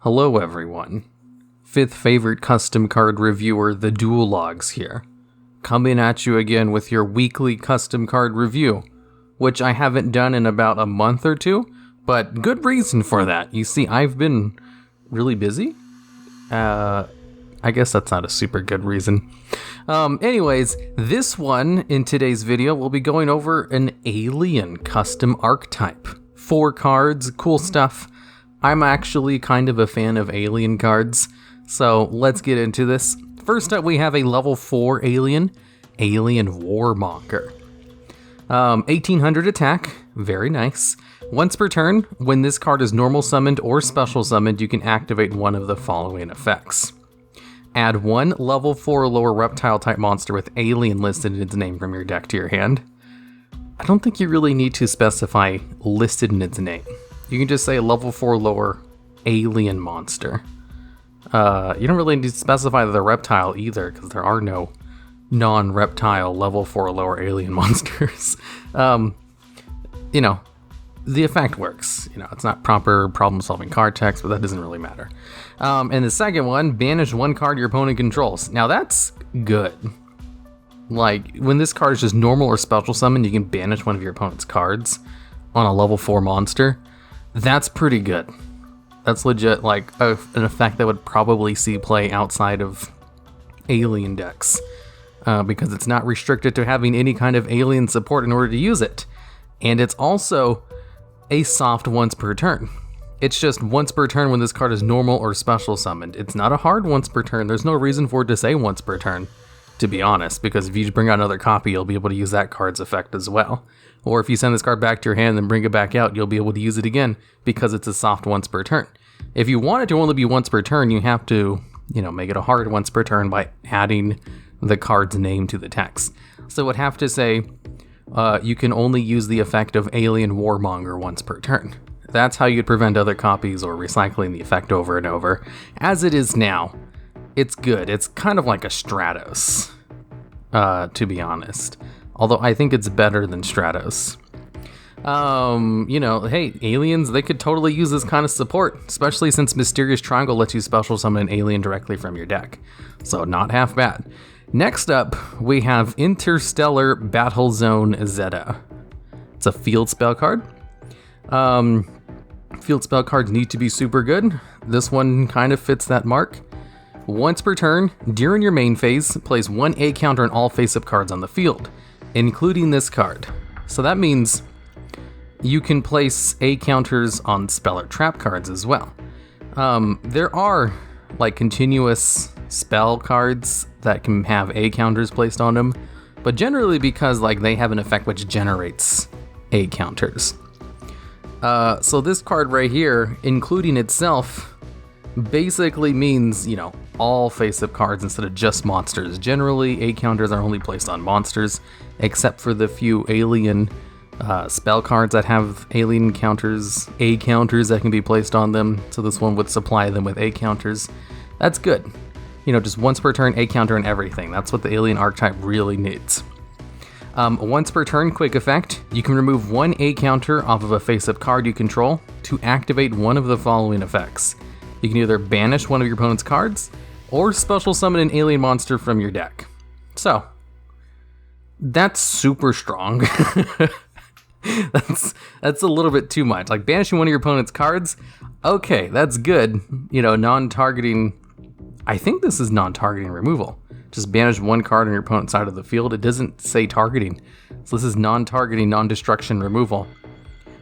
Hello everyone. Fifth favorite custom card reviewer, TheDuelLogs here. Coming at you again with your weekly custom card review, which I haven't done in about a month or two, but good reason for that. You see, I've been really busy. I guess that's not a super good reason. Anyways, this one in today's video, we'll be going over an alien custom archetype. 4 cards, cool stuff. I'm actually kind of a fan of alien cards, so let's get into this. First up, we have a level 4 alien Warmonger. 1800 attack, very nice. Once per turn, when this card is normal summoned or special summoned, you can activate one of the following effects. Add 1 level 4 lower reptile type monster with alien listed in its name from your deck to your hand. I don't think you really need to specify listed in its name. You can just say level 4 lower alien monster. You don't really need to specify the reptile either, because there are no non-reptile level 4 lower alien monsters. The effect works. It's not proper problem-solving card text, but that doesn't really matter. And the second one, banish 1 card your opponent controls. Now that's good. Like, when this card is just normal or special summon, you can banish one of your opponent's cards on a level 4 monster. That's pretty good. That's legit, like, an effect that would probably see play outside of alien decks. Because it's not restricted to having any kind of alien support in order to use it. And it's also a soft once per turn. It's just once per turn when this card is normal or special summoned. It's not a hard once per turn. There's no reason for it to say once per turn, to be honest, because if you bring out another copy, you'll be able to use that card's effect as well. Or if you send this card back to your hand and bring it back out, you'll be able to use it again because it's a soft once per turn. If you want it to only be once per turn, you have to, make it a hard once per turn by adding the card's name to the text. So it would have to say, you can only use the effect of Alien Warmonger once per turn. That's how you'd prevent other copies or recycling the effect over and over. As it is now, it's good. It's kind of like a Stratos, to be honest. Although I think it's better than Stratos. Hey, aliens, they could totally use this kind of support, especially since Mysterious Triangle lets you special summon an alien directly from your deck. So not half bad. Next up, we have Interstellar Battle Zone ZETA. It's a field spell card. Field spell cards need to be super good. This one kind of fits that mark. Once per turn, during your main phase, place 1 A counter on all face-up cards on the field, including this card. So that means you can place A counters on spell or trap cards as well. There are continuous spell cards that can have A counters placed on them, but generally because they have an effect which generates A counters. So this card right here, including itself, basically means, all face-up cards instead of just monsters. Generally, A counters are only placed on monsters, except for the few alien spell cards that have alien counters, A counters that can be placed on them. So this one would supply them with A counters. That's good. Just once per turn, A counter and everything. That's what the alien archetype really needs. Once per turn, quick effect. You can remove 1 A counter off of a face-up card you control to activate one of the following effects. You can either banish one of your opponent's cards, or special summon an alien monster from your deck. So, that's super strong. That's a little bit too much. Banishing one of your opponent's cards, okay, that's good. Non-targeting, I think this is non-targeting removal. Just banish 1 card on your opponent's side of the field. It doesn't say targeting. So this is non-targeting, non-destruction removal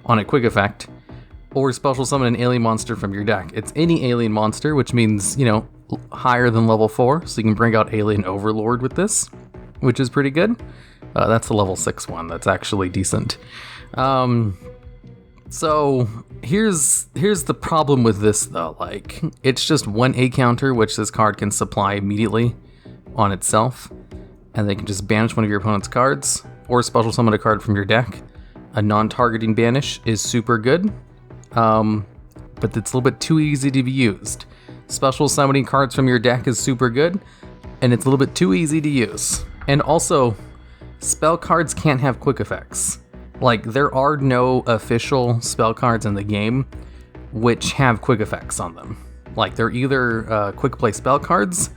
on a quick effect. Or special summon an alien monster from your deck. It's any alien monster, which means, higher than level 4. So you can bring out Alien Overlord with this, which is pretty good. That's the level 6 one. That's actually decent. So here's the problem with this though. It's just 1 A counter, which this card can supply immediately on itself, and they can just banish one of your opponent's cards or special summon a card from your deck. A non-targeting banish is super good, but it's a little bit too easy to be used. Special summoning cards from your deck is super good, and it's a little bit too easy to use. And also, spell cards can't have quick effects. There are no official spell cards in the game which have quick effects on them. Like, they're either quick play spell cards,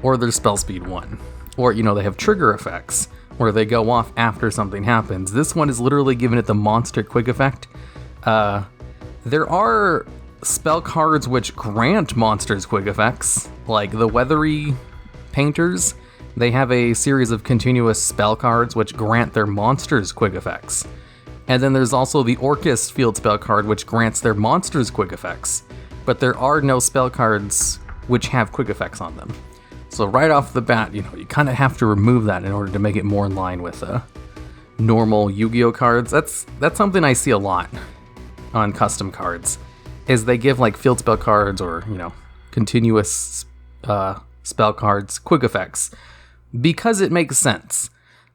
or they're spell speed 1. Or, you know, they have trigger effects, where they go off after something happens. This one is literally giving it the monster quick effect. There are spell cards which grant monsters quick effects, like the Weathery Painters. They have a series of continuous spell cards which grant their monsters quick effects. And then there's also the Orcus field spell card which grants their monsters quick effects. But there are no spell cards which have quick effects on them. So right off the bat, you know, you kind of have to remove that in order to make it more in line with normal Yu-Gi-Oh cards. That's something I see a lot on custom cards, is they give like field spell cards or, you know, continuous spell cards quick effects because it makes sense.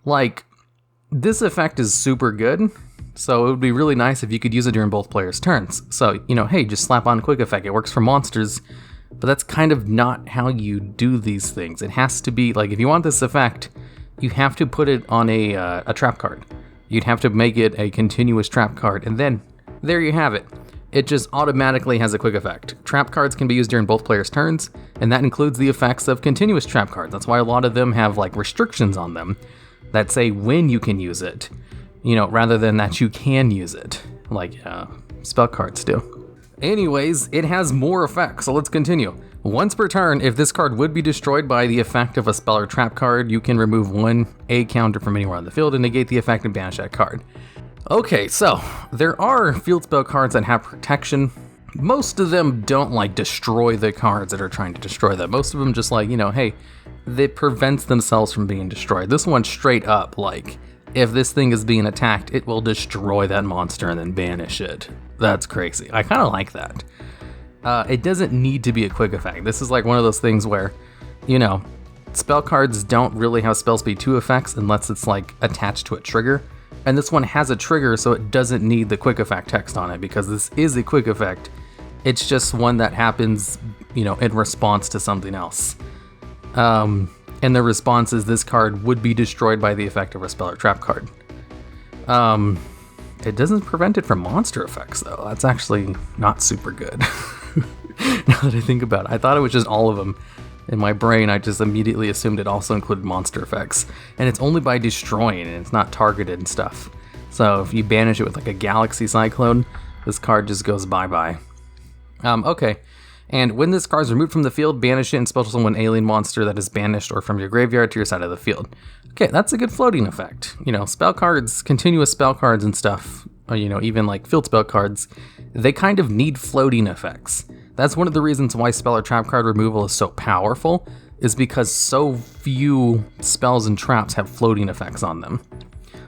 Like, this effect is super good, so it would be really nice if you could use it during both players' turns. So, you know, hey, just slap on quick effect. It works for monsters, but that's kind of not how you do these things. It has to be, like, if you want this effect, you have to put it on a trap card. You'd have to make it a continuous trap card, and then there you have it. It just automatically has a quick effect. Trap cards can be used during both players' turns, and that includes the effects of continuous trap cards. That's why a lot of them have like restrictions on them that say when you can use it, you know, rather than that you can use it, like spell cards do. Anyways, it has more effects, so let's continue. Once per turn, if this card would be destroyed by the effect of a spell or trap card, you can remove one A counter from anywhere on the field and negate the effect and banish that card. Okay, so there are field spell cards that have protection. Most of them don't like destroy the cards that are trying to destroy them. Most of them just like, you know, hey, it prevents themselves from being destroyed. This one straight up, like, if this thing is being attacked, it will destroy that monster and then banish it. That's crazy. I kind of like that. It doesn't need to be a quick effect. This is like one of those things where, you know, spell cards don't really have spell speed 2 effects unless it's like attached to a trigger. And this one has a trigger, so it doesn't need the quick effect text on it because this is a quick effect. It's just one that happens, you know, in response to something else. And the response is this card would be destroyed by the effect of a spell or trap card. It doesn't prevent it from monster effects, though. That's actually not super good. Now that I think about it, I thought it was just all of them. In my brain, I just immediately assumed it also included monster effects. And it's only by destroying, and it's not targeted and stuff. So if you banish it with like a Galaxy Cyclone, this card just goes bye-bye. Okay. And when this card is removed from the field, banish it and special summon an alien monster that is banished or from your graveyard to your side of the field. Okay, that's a good floating effect. You know, spell cards, continuous spell cards and stuff, you know, even like field spell cards, they kind of need floating effects. That's one of the reasons why spell or trap card removal is so powerful, is because so few spells and traps have floating effects on them.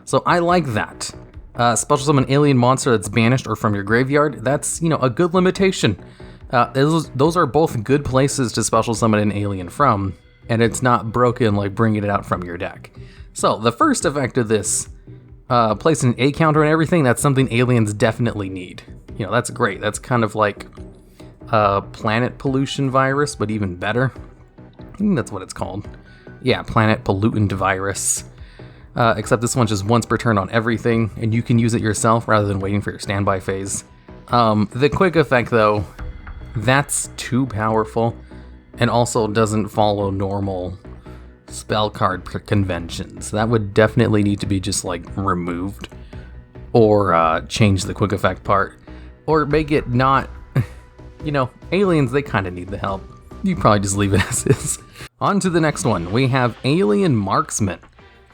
So I like that. Special summon an alien monster that's banished or from your graveyard, that's, you know, a good limitation. Those are both good places to special summon an alien from, and it's not broken like bringing it out from your deck. So the first effect of this, placing an A counter and everything, that's something aliens definitely need. You know, that's great. That's kind of like planet pollution virus, but even better. I think that's what it's called. Yeah, planet pollutant virus. Except this one's just once per turn on everything, and you can use it yourself rather than waiting for your standby phase. The quick effect, though, that's too powerful, and also doesn't follow normal spell card conventions. That would definitely need to be just like removed, or change the quick effect part, or make it not. You know, aliens, they kind of need the help. You probably just leave it as is. On to the next one. We have Alien Marksman.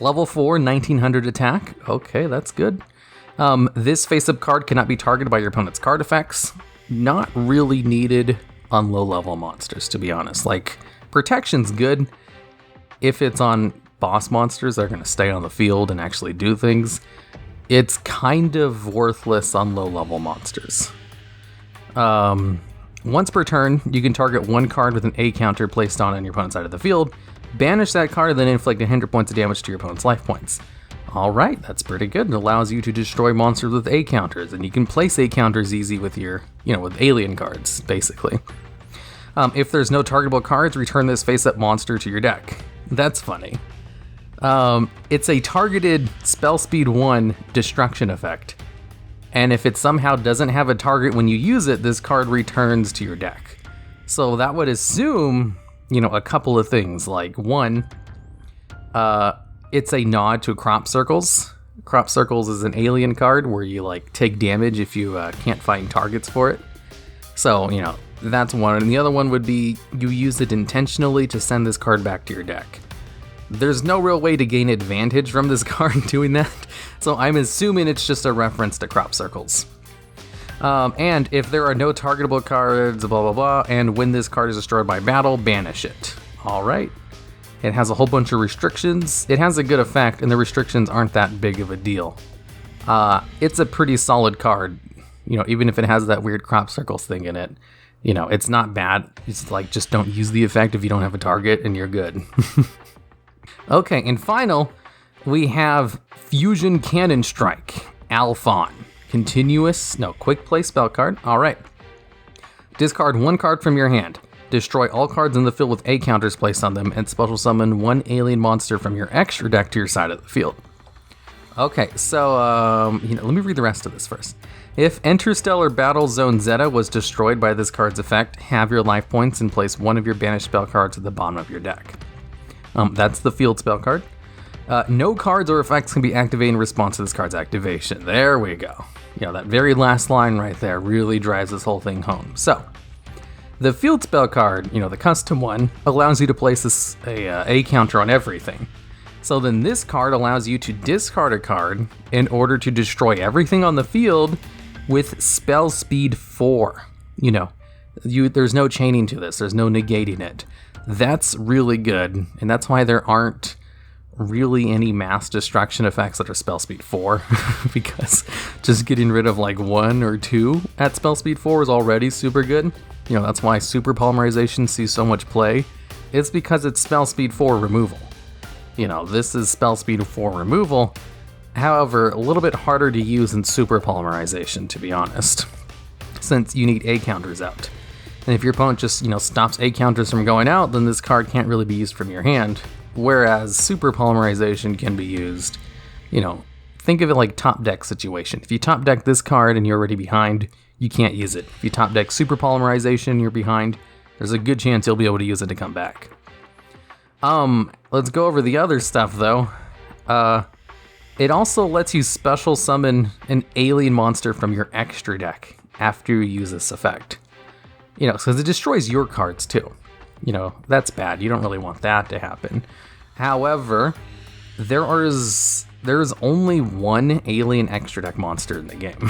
Level 4, 1900 attack. Okay, that's good. This face-up card cannot be targeted by your opponent's card effects. Not really needed on low-level monsters, to be honest. Like, protection's good. If it's on boss monsters, they're going to stay on the field and actually do things. It's kind of worthless on low-level monsters. Once per turn, you can target one card with an A counter placed on your opponent's side of the field, banish that card, and then inflict 100 points of damage to your opponent's life points. Alright, that's pretty good. It allows you to destroy monsters with A counters, and you can place A counters easy with your, you know, with alien cards, basically. If there's no targetable cards, return this face-up monster to your deck. That's funny. It's a targeted spell speed 1 destruction effect. And if it somehow doesn't have a target when you use it, this card returns to your deck. So that would assume, a couple of things. Like, one, it's a nod to Crop Circles. Crop Circles is an alien card where you, take damage if you can't find targets for it. So, that's one. And the other one would be you use it intentionally to send this card back to your deck. There's no real way to gain advantage from this card doing that, so I'm assuming it's just a reference to Crop Circles. And if there are no targetable cards, blah blah blah, and when this card is destroyed by battle, banish it. Alright. It has a whole bunch of restrictions. It has a good effect, and the restrictions aren't that big of a deal. It's a pretty solid card, even if it has that weird Crop Circles thing in it. It's not bad. It's just don't use the effect if you don't have a target, and you're good. Okay, and final, we have Fusion Cannon Strike, Alphon. Quick play spell card. Alright. Discard one card from your hand. Destroy all cards in the field with A counters placed on them, and special summon one alien monster from your extra deck to your side of the field. Okay, so, let me read the rest of this first. If Interstellar Battle Zone ZETA was destroyed by this card's effect, have your life points and place one of your banished spell cards at the bottom of your deck. That's the field spell card. No cards or effects can be activated in response to this card's activation. There we go. That very last line right there really drives this whole thing home. So, the field spell card, the custom one, allows you to place a counter on everything. So then this card allows you to discard a card in order to destroy everything on the field with spell speed 4. There's no chaining to this. There's no negating it. That's really good, and that's why there aren't really any mass destruction effects that are spell speed 4, because just getting rid of 1 or 2 at spell speed 4 is already super good. That's why super polymerization sees so much play. It's because it's spell speed 4 removal. This is spell speed 4 removal, however, a little bit harder to use in super polymerization, to be honest, since you need A counters out. And if your opponent just, stops A counters from going out, then this card can't really be used from your hand. Whereas super polymerization can be used, think of it like top deck situation. If you top deck this card and you're already behind, you can't use it. If you top deck super polymerization, you're behind, there's a good chance you'll be able to use it to come back. Let's go over the other stuff though. It also lets you special summon an alien monster from your extra deck after you use this effect. Because it destroys your cards too. That's bad. You don't really want that to happen. However, there's only one alien extra deck monster in the game.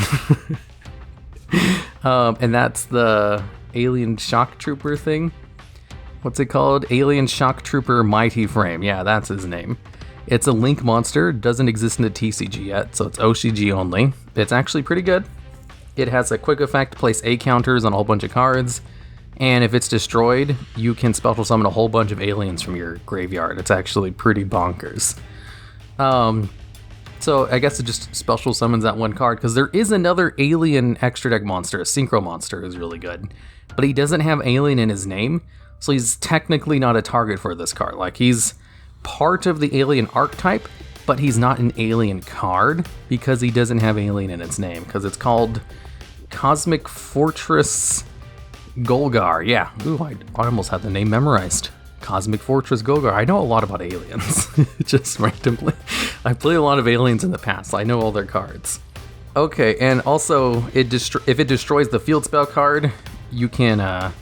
And that's the Alien Shock Trooper thing. What's it called? Alien Shock Trooper Mighty Frame. Yeah, that's his name. It's a Link monster. Doesn't exist in the TCG yet, so it's OCG only. It's actually pretty good. It has a quick effect, place A counters on a whole bunch of cards, and if it's destroyed, you can special summon a whole bunch of aliens from your graveyard. It's actually pretty bonkers. So I guess it just special summons that one card, because there is another alien extra deck monster, a Synchro monster, who's really good, but he doesn't have alien in his name, so he's technically not a target for this card. He's part of the alien archetype, but he's not an alien card because he doesn't have alien in its name, because it's called Cosmic Fortress Golgar. Yeah, ooh, I almost had the name memorized. Cosmic Fortress Golgar. I know a lot about aliens, just randomly. I played a lot of aliens in the past, so I know all their cards. Okay, and also, if it destroys the field spell card, you can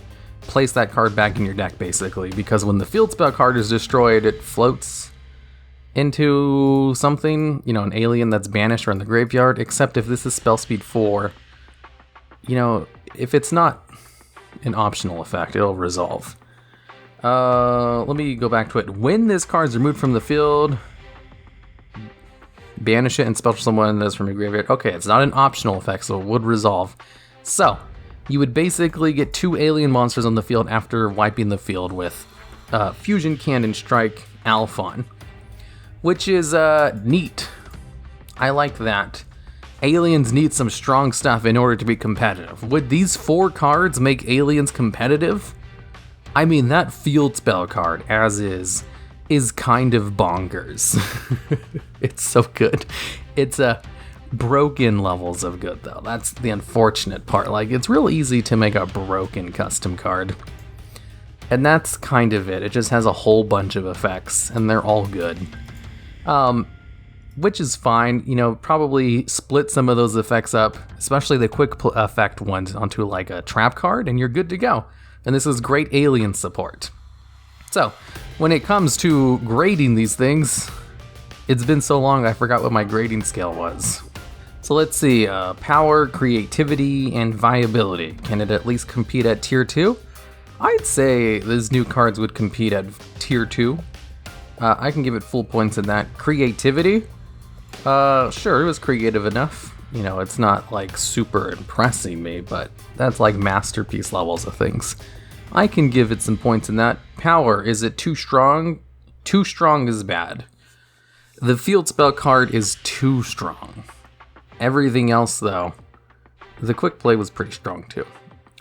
place that card back in your deck, basically, because when the field spell card is destroyed, it floats into something, an alien that's banished or in the graveyard, except if this is spell speed 4, if it's not an optional effect, it'll resolve. Let me go back to it. When this card is removed from the field, banish it and special summon this from your graveyard. Okay, it's not an optional effect, so it would resolve. So, you would basically get 2 alien monsters on the field after wiping the field with Fusion Cannon Strike Alphon, which is neat. I like that. Aliens need some strong stuff in order to be competitive. Would these 4 cards make aliens competitive? I mean, that field spell card, as is kind of bonkers. It's so good. It's broken levels of good, though. That's the unfortunate part. It's real easy to make a broken custom card. And that's kind of it. It just has a whole bunch of effects, and they're all good. Which is fine, you know, probably split some of those effects up, especially the quick effect ones, onto like a trap card, and you're good to go. And this is great alien support. So, when it comes to grading these things, it's been so long I forgot what my grading scale was. So let's see, power, creativity, and viability. Can it at least compete at tier 2? I'd say these new cards would compete at tier 2. I can give it full points in that. Creativity? Sure, it was creative enough. You know, it's not like super impressing me, but that's like masterpiece levels of things. I can give it some points in that. Power, is it too strong? Too strong is bad. The field spell card is too strong. Everything else, though, the quick play was pretty strong too.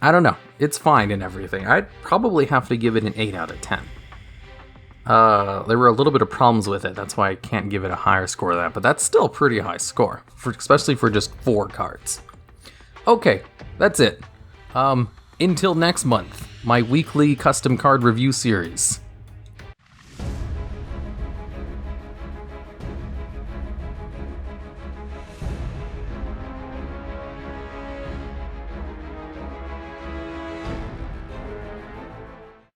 I don't know, it's fine in everything. I'd probably have to give it an 8 out of 10. There were a little bit of problems with it, that's why I can't give it a higher score than that, but that's still a pretty high score, especially for just 4 cards. Okay, that's it. Until next month, my weekly custom card review series.